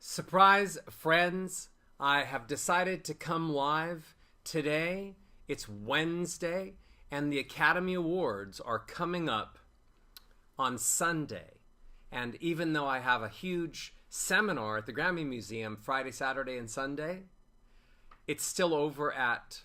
Surprise, friends, I have decided to come live today. It's Wednesday, and the Academy Awards are coming up on Sunday. And even though I have a huge seminar at the Grammy Museum Friday, Saturday, and Sunday, it's still over at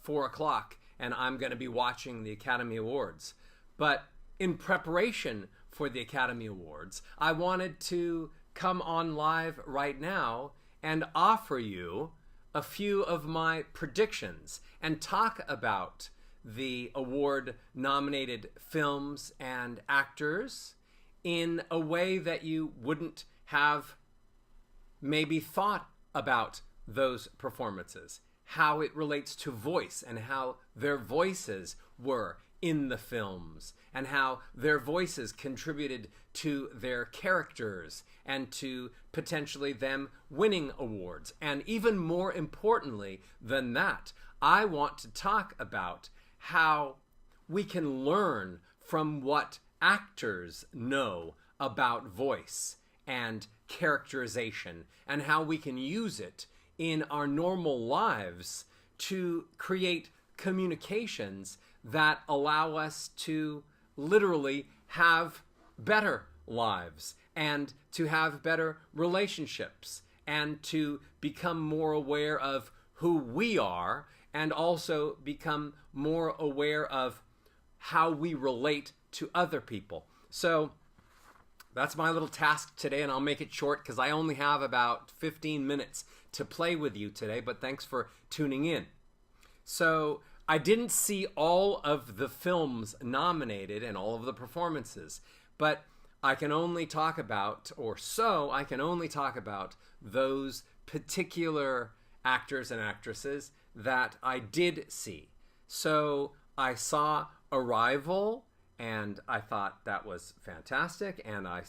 4 o'clock, and I'm going to be watching the Academy Awards. But in preparation for the Academy Awards, I wanted to come on live right now and offer you a few of my predictions and talk about the award-nominated films and actors in a way that you wouldn't have maybe thought about those performances, how it relates to voice and how their voices were in the films and how their voices contributed to their characters and to potentially them winning awards. And even more importantly than that, I want to talk about how we can learn from what actors know about voice and characterization and how we can use it in our normal lives to create communications that allow us to literally have better lives and to have better relationships and to become more aware of who we are and also become more aware of how we relate to other people. So that's my little task today, and I'll make it short because I only have about 15 minutes to play with you today, but thanks for tuning in. So I didn't see all of the films nominated and all of the performances, but I can only talk about, I can only talk about those particular actors and actresses that I did see. So I saw Arrival, and I thought that was fantastic, and I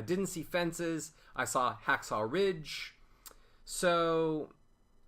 didn't see Fences, I saw Hacksaw Ridge, so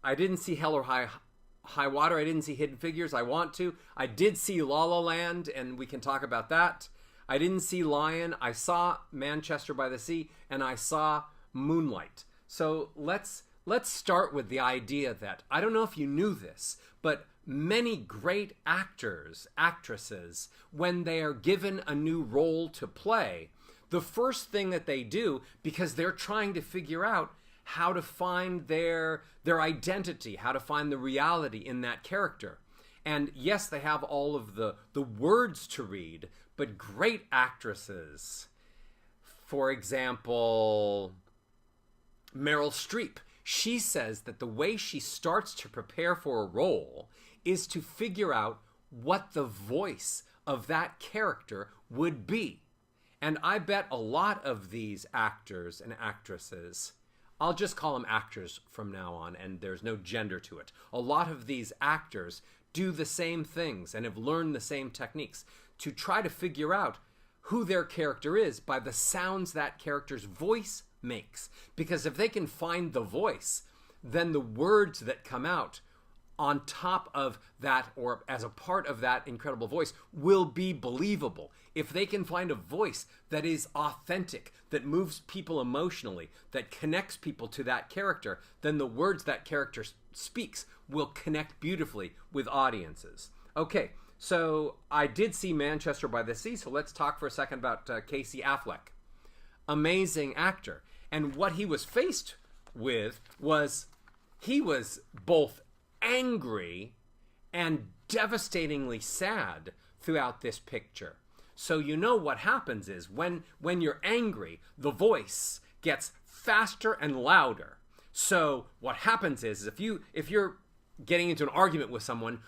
I didn't see Hell or High Water. I didn't see Hidden Figures. I want to. I did see La La Land, and we can talk about that. I didn't see Lion. I saw Manchester by the Sea, and I saw Moonlight. So let's start with the idea that, I don't know if you knew this, but many great actors, actresses, when they are given a new role to play, the first thing that they do, because they're trying to figure out how to find their identity, how to find the reality in that character. And yes, they have all of the words to read, but great actresses, for example, Meryl Streep, she says that the way she starts to prepare for a role is to figure out what the voice of that character would be. And I bet a lot of these actors and actresses, I'll just call them actors from now on, and there's no gender to it. A lot of these actors do the same things and have learned the same techniques to try to figure out who their character is by the sounds that character's voice makes. Because if they can find the voice, then the words that come out on top of that or as a part of that incredible voice will be believable. If they can find a voice that is authentic, that moves people emotionally, that connects people to that character, then the words that character speaks will connect beautifully with audiences. Okay, so I did see Manchester by the Sea, so let's talk for a second about Casey Affleck. Amazing actor. And what he was faced with was he was both angry and devastatingly sad throughout this picture. So you know what happens is when you're angry, the voice gets faster and louder. So what happens is if you're getting into an argument with someone,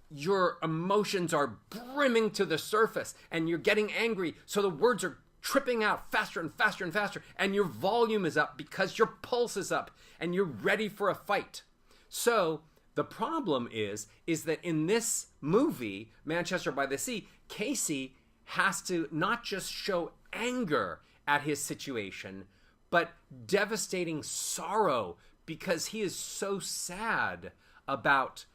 your emotions are brimming to the surface and you're getting angry, so the words are tripping out faster and faster and faster, and your volume is up because your pulse is up and you're ready for a fight. So the problem is that in this movie, Manchester by the Sea, Casey has to not just show anger at his situation, but devastating sorrow because he is so sad about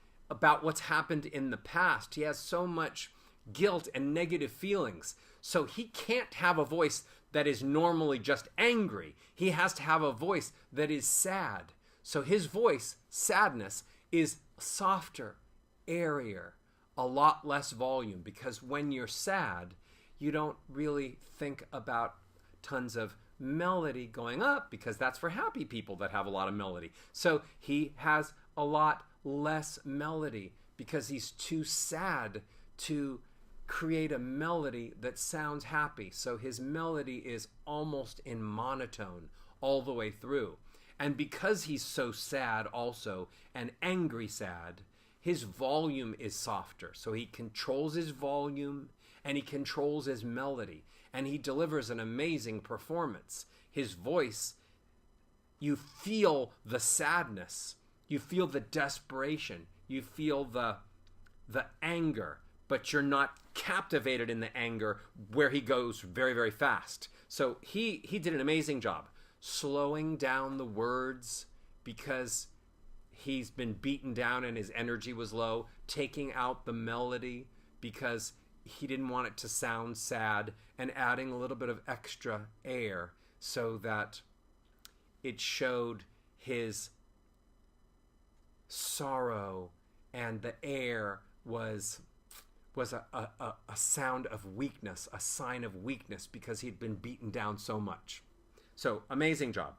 what's happened in the past. He has so much guilt and negative feelings. So he can't have a voice that is normally just angry. He has to have a voice that is sad. So his voice, sadness, is softer, airier, a lot less volume, because when you're sad, you don't really think about tons of melody going up, because that's for happy people that have a lot of melody. So he has a lot less melody because he's too sad to create a melody that sounds happy. So his melody is almost in monotone all the way through. And because he's so sad also, and angry sad, his volume is softer. So he controls his volume and he controls his melody. And he delivers an amazing performance. His voice, you feel the sadness. You feel the desperation. You feel the anger. But you're not captivated in the anger where he goes very, very fast. So he did an amazing job slowing down the words because he's been beaten down and his energy was low, taking out the melody because he didn't want it to sound sad, and adding a little bit of extra air so that it showed his sorrow, and the air was a sound of weakness, a sign of weakness, because he'd been beaten down so much. So, amazing job.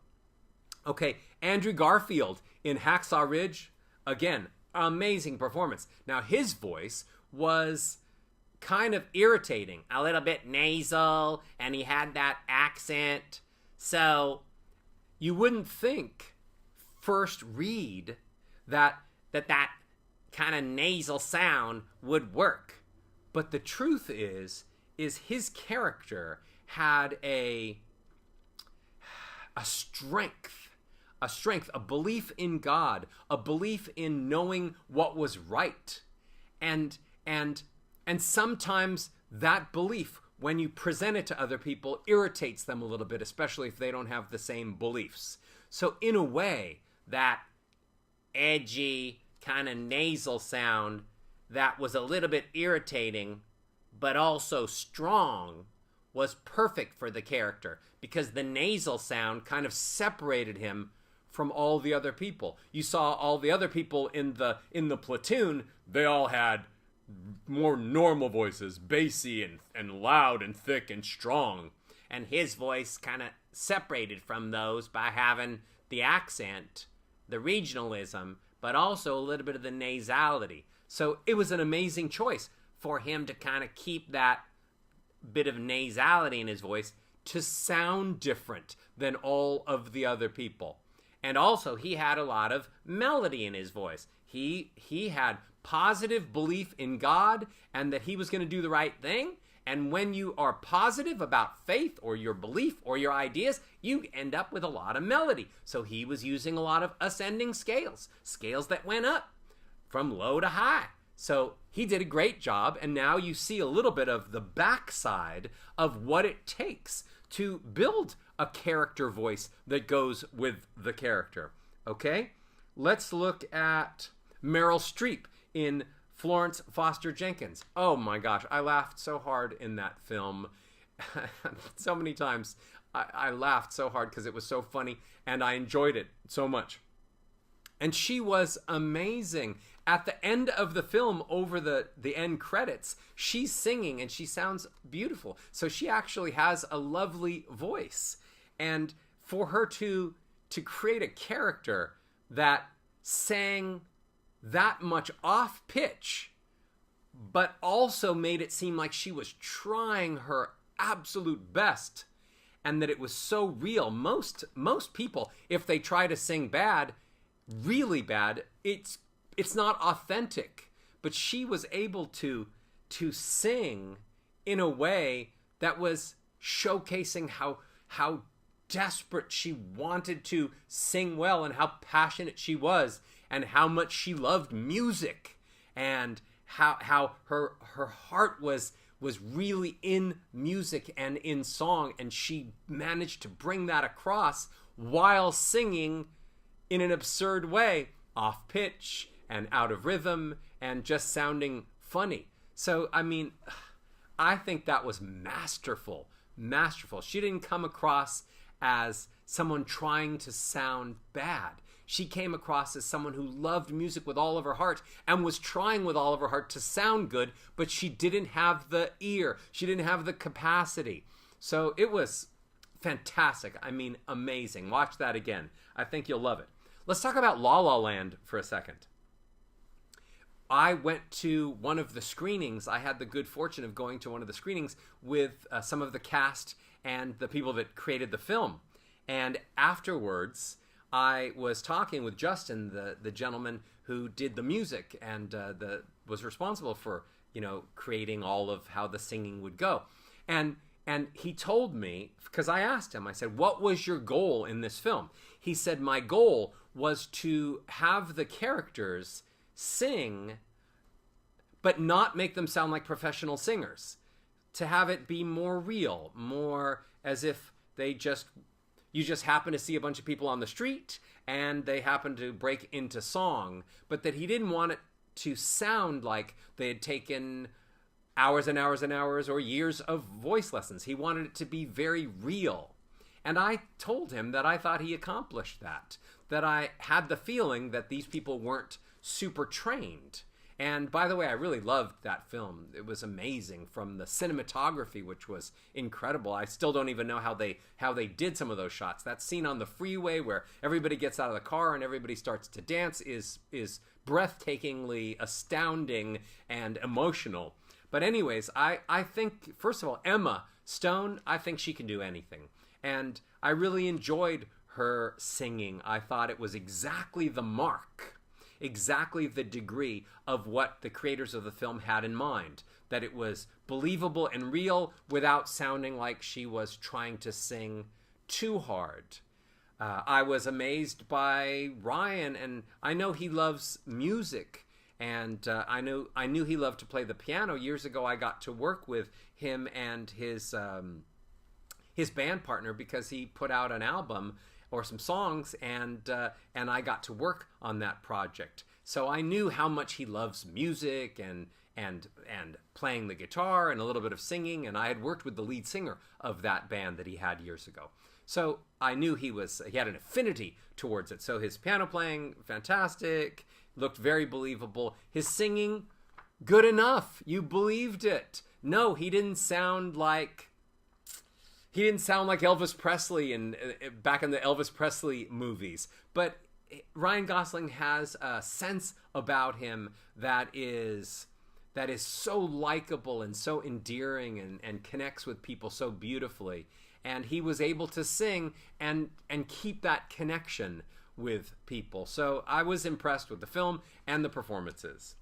Okay, Andrew Garfield in Hacksaw Ridge, again, amazing performance. Now, his voice was kind of irritating, a little bit nasal, and he had that accent. So, you wouldn't think, first read, that kind of nasal sound would work. But the truth is his character had a strength, a belief in God, a belief in knowing what was right. And sometimes that belief, when you present it to other people, irritates them a little bit, especially if they don't have the same beliefs. So in a way, that edgy, kind of nasal sound that was a little bit irritating, but also strong, was perfect for the character, because the nasal sound kind of separated him from all the other people. You saw all the other people in the platoon, they all had more normal voices, bassy and loud and thick and strong. And his voice kind of separated from those by having the accent, the regionalism, but also a little bit of the nasality. So it was an amazing choice for him to kind of keep that bit of nasality in his voice to sound different than all of the other people. And also, he had a lot of melody in his voice. He had positive belief in God and that he was going to do the right thing. And when you are positive about faith or your belief or your ideas, you end up with a lot of melody. So he was using a lot of ascending scales that went up from low to high. So he did a great job, and now you see a little bit of the backside of what it takes to build a character voice that goes with the character. Okay? Let's look at Meryl Streep in Florence Foster Jenkins. Oh my gosh, I laughed so hard in that film. So many times I laughed so hard because it was so funny, and I enjoyed it so much. And she was amazing. At the end of the film, over the end credits, she's singing and she sounds beautiful. So she actually has a lovely voice. And for her to create a character that sang that much off pitch, but also made it seem like she was trying her absolute best, and that it was so real. Most people, if they try to sing bad, really bad, it's not authentic. But she was able to sing in a way that was showcasing how desperate she wanted to sing well, and how passionate she was, and how much she loved music, and how her heart was really in music and in song, and she managed to bring that across while singing in an absurd way, off pitch and out of rhythm and just sounding funny. So, I mean, I think that was masterful masterful. She didn't come across as someone trying to sound bad. She came across as someone who loved music with all of her heart and was trying with all of her heart to sound good, but she didn't have the ear. She didn't have the capacity. So it was fantastic. I mean, amazing. Watch that again. I think you'll love it. Let's talk about La La Land for a second. I went to one of the screenings. I had the good fortune of going to one of the screenings with some of the cast and the people that created the film. And afterwards, I was talking with Justin, the gentleman who did the music and was responsible for, creating all of how the singing would go. And he told me, because I asked him, I said, what was your goal in this film? He said, my goal was to have the characters sing, but not make them sound like professional singers. To have it be more real, more as if you just happen to see a bunch of people on the street and they happen to break into song, but that he didn't want it to sound like they had taken hours and hours and hours or years of voice lessons. He wanted it to be very real. And I told him that I thought he accomplished that I had the feeling that these people weren't super trained. And by the way, I really loved that film. It was amazing, from the cinematography, which was incredible. I still don't even know how they did some of those shots. That scene on the freeway where everybody gets out of the car and everybody starts to dance is breathtakingly astounding and emotional. But anyways, I think, first of all, Emma Stone, I think she can do anything. And I really enjoyed her singing. I thought it was exactly the mark, exactly the degree of what the creators of the film had in mind. That it was believable and real without sounding like she was trying to sing too hard. I was amazed by Ryan, and I know he loves music. And I knew he loved to play the piano. Years ago, I got to work with him and his band partner because he put out an album or some songs, and I got to work on that project. So I knew how much he loves music and playing the guitar and a little bit of singing. And I had worked with the lead singer of that band that he had years ago. So I knew he had an affinity towards it. So his piano playing, fantastic. Looked very believable. His singing, good enough. You believed it. No, he didn't sound like Elvis Presley back in the Elvis Presley movies. But Ryan Gosling has a sense about him that is so likable and so endearing and connects with people so beautifully. And he was able to sing and keep that connection with people. So I was impressed with the film and the performances.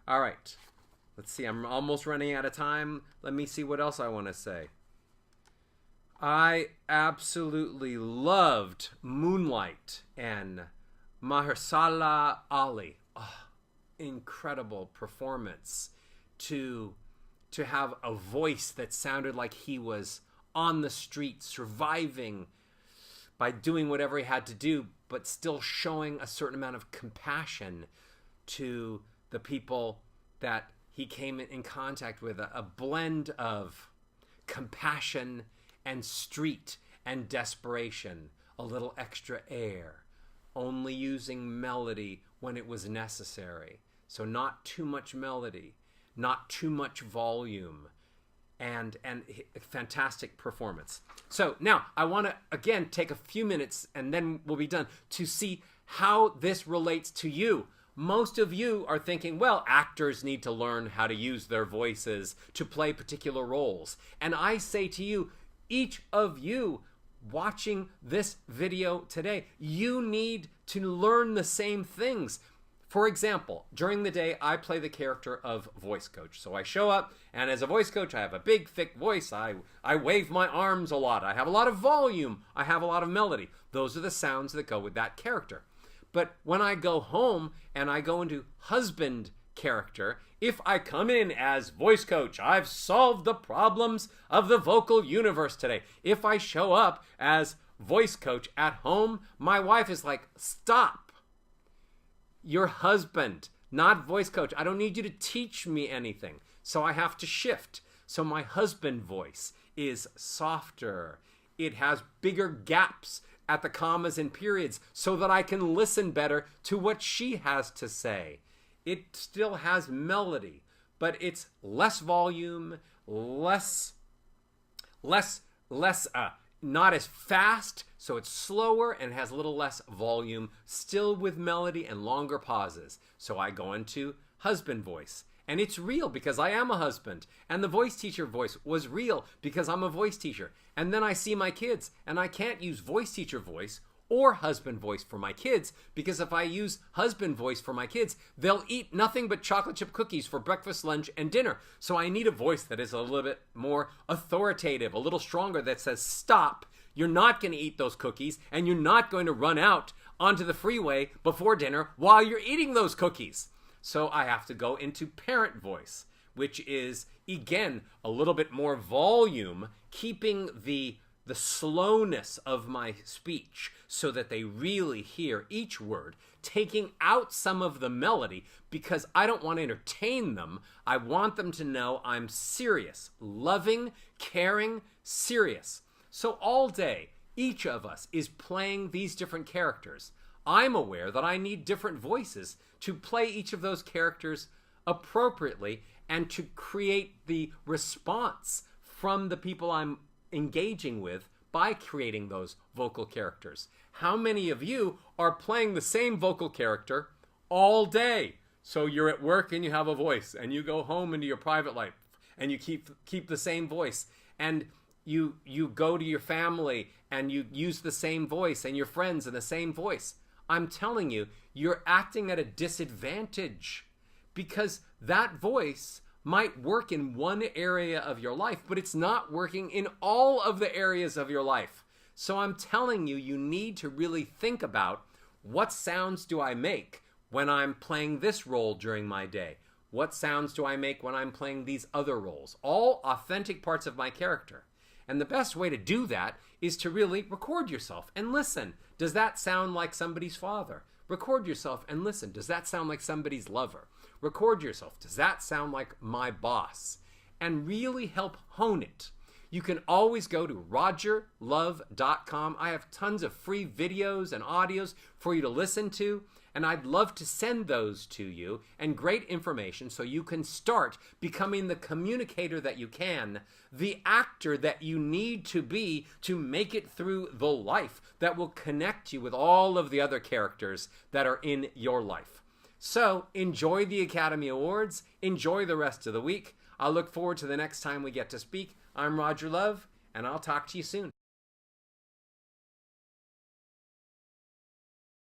All right. Let's see. I'm almost running out of time. Let me see what else I want to say. I absolutely loved Moonlight and Mahershala Ali. Oh, incredible performance to have a voice that sounded like he was on the street surviving by doing whatever he had to do, but still showing a certain amount of compassion to the people that he came in contact with. A blend of compassion and street and desperation, a little extra air, only using melody when it was necessary. So not too much melody, not too much volume, and a fantastic performance. So now I want to again take a few minutes and then we'll be done to see how this relates to you. Most of you are thinking, well, actors need to learn how to use their voices to play particular roles. And I say to you, each of you watching this video today, you need to learn the same things. For example, during the day, I play the character of voice coach. So I show up, and as a voice coach, I have a big, thick voice. I wave my arms a lot. I have a lot of volume. I have a lot of melody. Those are the sounds that go with that character. But when I go home and I go into husband character, if I come in as voice coach, I've solved the problems of the vocal universe today. If I show up as voice coach at home, my wife is like, stop. Your husband, not voice coach. I don't need you to teach me anything. So I have to shift. So my husband voice is softer. It has bigger gaps at the commas and periods so that I can listen better to what she has to say. It still has melody, but it's less volume, not as fast, so it's slower and has a little less volume, still with melody and longer pauses. So I go into husband voice. And it's real because I am a husband. And the voice teacher voice was real because I'm a voice teacher. And then I see my kids, and I can't use voice teacher voice or husband voice for my kids, because if I use husband voice for my kids, they'll eat nothing but chocolate chip cookies for breakfast, lunch, and dinner. So I need a voice that is a little bit more authoritative, a little stronger, that says, stop, you're not going to eat those cookies, and you're not going to run out onto the freeway before dinner while you're eating those cookies. So I have to go into parent voice, which is, again, a little bit more volume, keeping the slowness of my speech so that they really hear each word, taking out some of the melody because I don't want to entertain them. I want them to know I'm serious, loving, caring, serious. So all day, each of us is playing these different characters. I'm aware that I need different voices to play each of those characters appropriately and to create the response from the people I'm engaging with by creating those vocal characters. How many of you are playing the same vocal character all day? So you're at work and you have a voice, and you go home into your private life and you keep the same voice, and you go to your family and you use the same voice, and your friends in the same voice. I'm telling you, you're acting at a disadvantage because that voice might work in one area of your life, but it's not working in all of the areas of your life. So I'm telling you, you need to really think about, what sounds do I make when I'm playing this role during my day? What sounds do I make when I'm playing these other roles? All authentic parts of my character. And the best way to do that is to really record yourself and listen. Does that sound like somebody's father? Record yourself and listen. Does that sound like somebody's lover? Record yourself. Does that sound like my boss? And really help hone it. You can always go to rogerlove.com. I have tons of free videos and audios for you to listen to, and I'd love to send those to you, and great information so you can start becoming the communicator that you can, the actor that you need to be to make it through the life that will connect you with all of the other characters that are in your life. So enjoy the Academy Awards. Enjoy the rest of the week. I look forward to the next time we get to speak. I'm Roger Love, and I'll talk to you soon.